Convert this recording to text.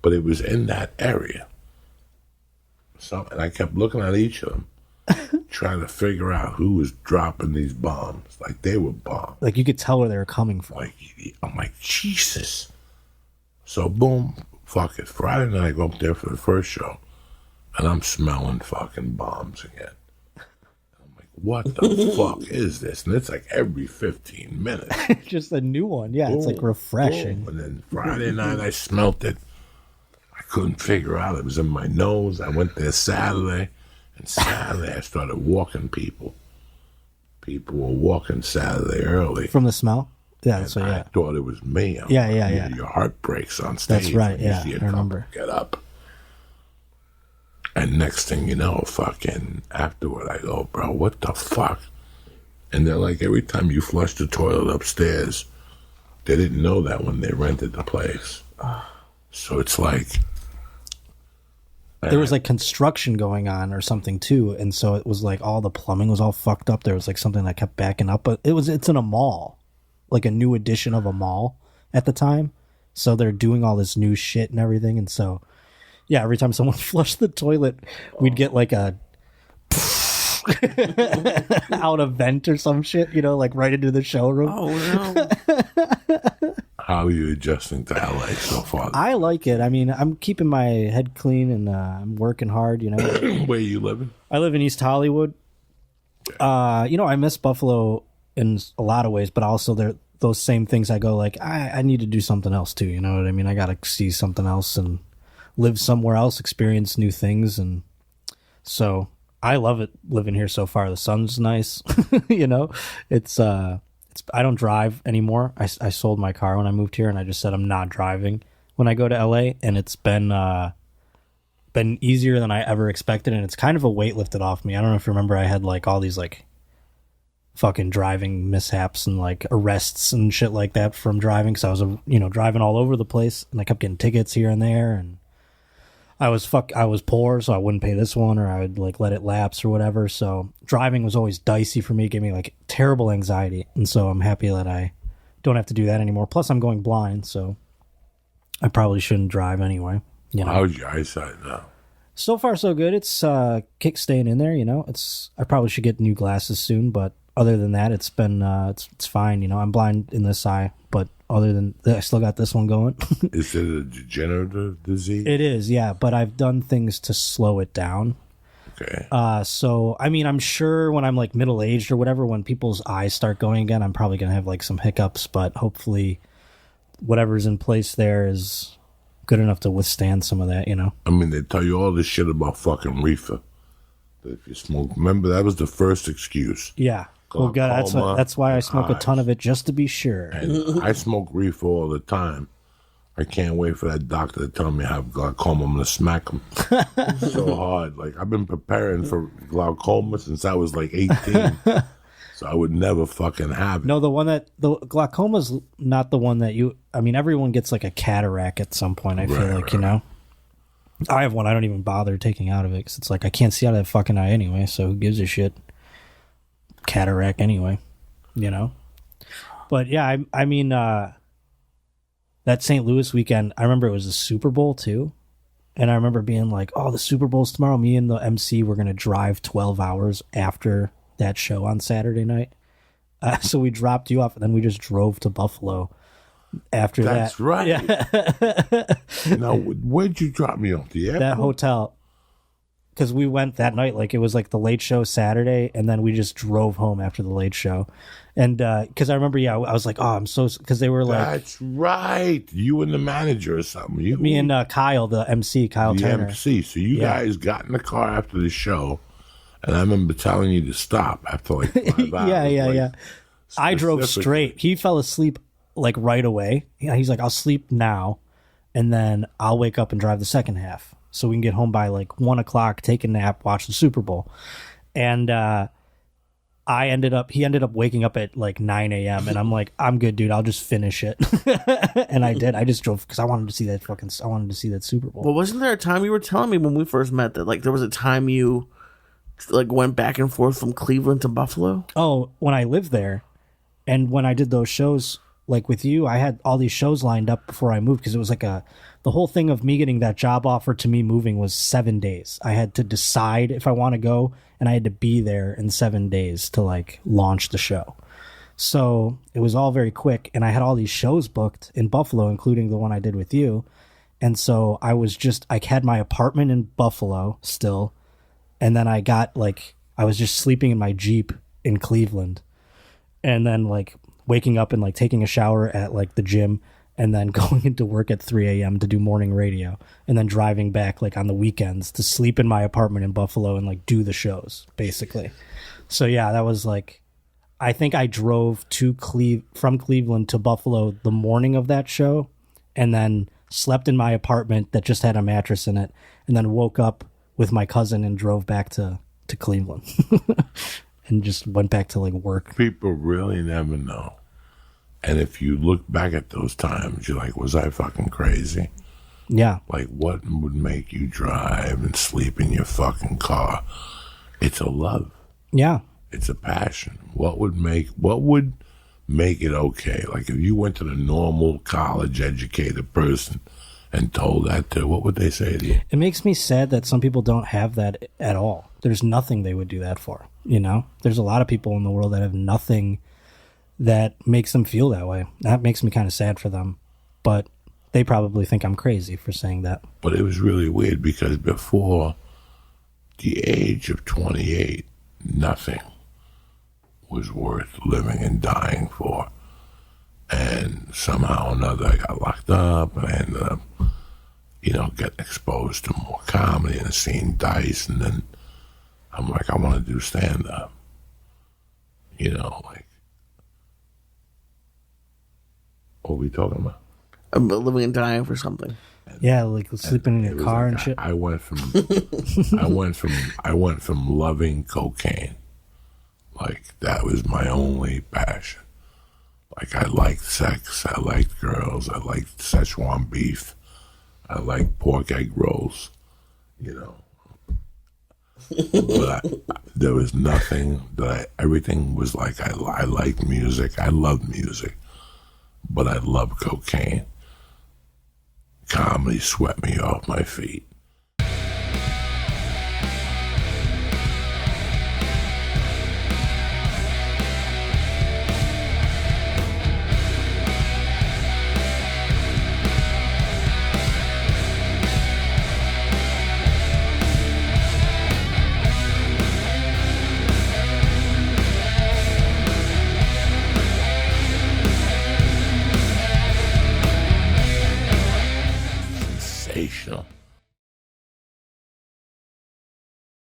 but it was in that area. So, and I kept looking at each of them, trying to figure out who was dropping these bombs. Like, they were bombs. Like, you could tell where they were coming from. Like, I'm like, Jesus. So, boom, fuck it. Friday night, I go up there for the first show, and I'm smelling fucking bombs again. I'm like, what the fuck is this? And it's like every 15 minutes. Just a new one. Yeah, boom, it's like refreshing. Boom. And then Friday night, I smelt it. I couldn't figure out. It was in my nose. I went there Saturday. And Saturday, I started walking people. People were walking Saturday early. From the smell? Yeah, so yeah. I thought it was me. Yeah. Your heart breaks on stage. That's right, yeah, I remember. Get up. And next thing you know, fucking afterward, I go, bro, what the fuck? And they're like, every time you flush the toilet upstairs, they didn't know that when they rented the place. So it's like... There was like construction going on or something too, and so it was like all the plumbing was all fucked up. There was like something that kept backing up, but it's in a mall, like a new edition of a mall at the time. So they're doing all this new shit and everything, and so yeah, every time someone flushed the toilet, we'd get like a out a vent or some shit, like right into the showroom. Oh no. How are you adjusting to LA so far? I like it. I mean, I'm keeping my head clean and I'm working hard, Where are you living? I live in East Hollywood. I miss Buffalo in a lot of ways, but also there those same things I go like, I need to do something else too, you know what I mean? I got to see something else and live somewhere else, experience new things. And so I love it living here so far. The sun's nice, it's I don't drive anymore. I sold my car when I moved here, and I just said I'm not driving when I go to LA, and it's been easier than I ever expected, and it's kind of a weight lifted off me. I don't know if you remember, I had like all these like fucking driving mishaps and like arrests and shit like that from driving, because I was driving all over the place, and I kept getting tickets here and there, and I was poor, so I wouldn't pay this one, or I would like let it lapse or whatever. So driving was always dicey for me. It gave me like terrible anxiety. And so I'm happy that I don't have to do that anymore. Plus I'm going blind, so I probably shouldn't drive anyway. How's your eyesight now? So far so good. It's kick staying in there, I probably should get new glasses soon, but other than that, it's been it's fine. I'm blind in this eye, but other than that, I still got this one going. Is it a degenerative disease? It is, yeah, but I've done things to slow it down. Okay. So, I mean, I'm sure when I'm like middle-aged or whatever, when people's eyes start going again, I'm probably going to have like some hiccups, but hopefully whatever's in place there is good enough to withstand some of that, I mean, they tell you all this shit about fucking reefer. That if you smoke, remember, that was the first excuse. Yeah. Well, God, that's why I smoke a ton of it, just to be sure. And I smoke reefer all the time. I can't wait for that doctor to tell me I have glaucoma. I'm going to smack him so hard. Like, I've been preparing for glaucoma since I was like 18. So I would never fucking have it. No, the glaucoma's not the one that everyone gets like a cataract at some point, I feel like, I have one I don't even bother taking out of it, because it's like I can't see out of that fucking eye anyway, so who gives a shit? Cataract anyway, But yeah, I mean, that St. Louis weekend, I remember it was the Super Bowl too. And I remember being like, oh, the Super Bowl's tomorrow. Me and the MC were going to drive 12 hours after that show on Saturday night. So we dropped you off, and then we just drove to Buffalo after that. That's right. Yeah. Now, where'd you drop me off? The airport? That hotel. Because we went that night, like it was like the late show Saturday, and then we just drove home after the late show. And because I remember, I was like, oh, I'm so, because they were like, that's right, you and the manager or something. Me and Kyle, the MC, Kyle Turner. MC. So you guys got in the car after the show, and I remember telling you to stop after like 5 hours. Yeah. I drove straight. He fell asleep like right away. Yeah, he's like, I'll sleep now, and then I'll wake up and drive the second half, so we can get home by like 1 o'clock, take a nap, watch the Super Bowl. And he ended up waking up at like 9 a.m. and I'm like, I'm good, dude. I'll just finish it. And I did. I just drove because I wanted to see that Super Bowl. Well, wasn't there a time you were telling me when we first met that like there was a time you like went back and forth from Cleveland to Buffalo? Oh, when I lived there, and when I did those shows like with you, I had all these shows lined up before I moved, because it was like the whole thing of me getting that job offer to me moving was 7 days. I had to decide if I want to go, and I had to be there in 7 days to like launch the show. So it was all very quick, and I had all these shows booked in Buffalo, including the one I did with you. And so I had my apartment in Buffalo still, and then I was just sleeping in my Jeep in Cleveland, and then like waking up and like taking a shower at like the gym, and then going into work at 3 a.m. to do morning radio, and then driving back like on the weekends to sleep in my apartment in Buffalo and like do the shows basically. So yeah, that was like, I think I drove from Cleveland to Buffalo the morning of that show, and then slept in my apartment that just had a mattress in it, and then woke up with my cousin and drove back to Cleveland and just went back to like work. People really never know. And if you look back at those times, you're like, was I fucking crazy? Yeah. Like, what would make you drive and sleep in your fucking car? It's a love. Yeah. It's a passion. What would make it okay? Like, if you went to the normal college educated person and told that to, what would they say to you? It makes me sad that some people don't have that at all. There's nothing they would do that for, you know? There's a lot of people in the world that have nothing that makes them feel that way. That makes me kind of sad for them. But they probably think I'm crazy for saying that. But it was really weird because before the age of 28, nothing was worth living and dying for. And somehow or another, I got locked up, and I ended up, getting exposed to more comedy and seeing Dice, and then I'm like, I want to do stand-up. What are we talking about? Living and dying for something. Yeah, like sleeping in your car and shit. I went from loving cocaine. Like, that was my only passion. Like, I liked sex, I liked girls, I liked Szechuan beef, I liked pork egg rolls, But there was nothing everything was like, I liked music, I loved music, but I loved cocaine. Comedy swept me off my feet.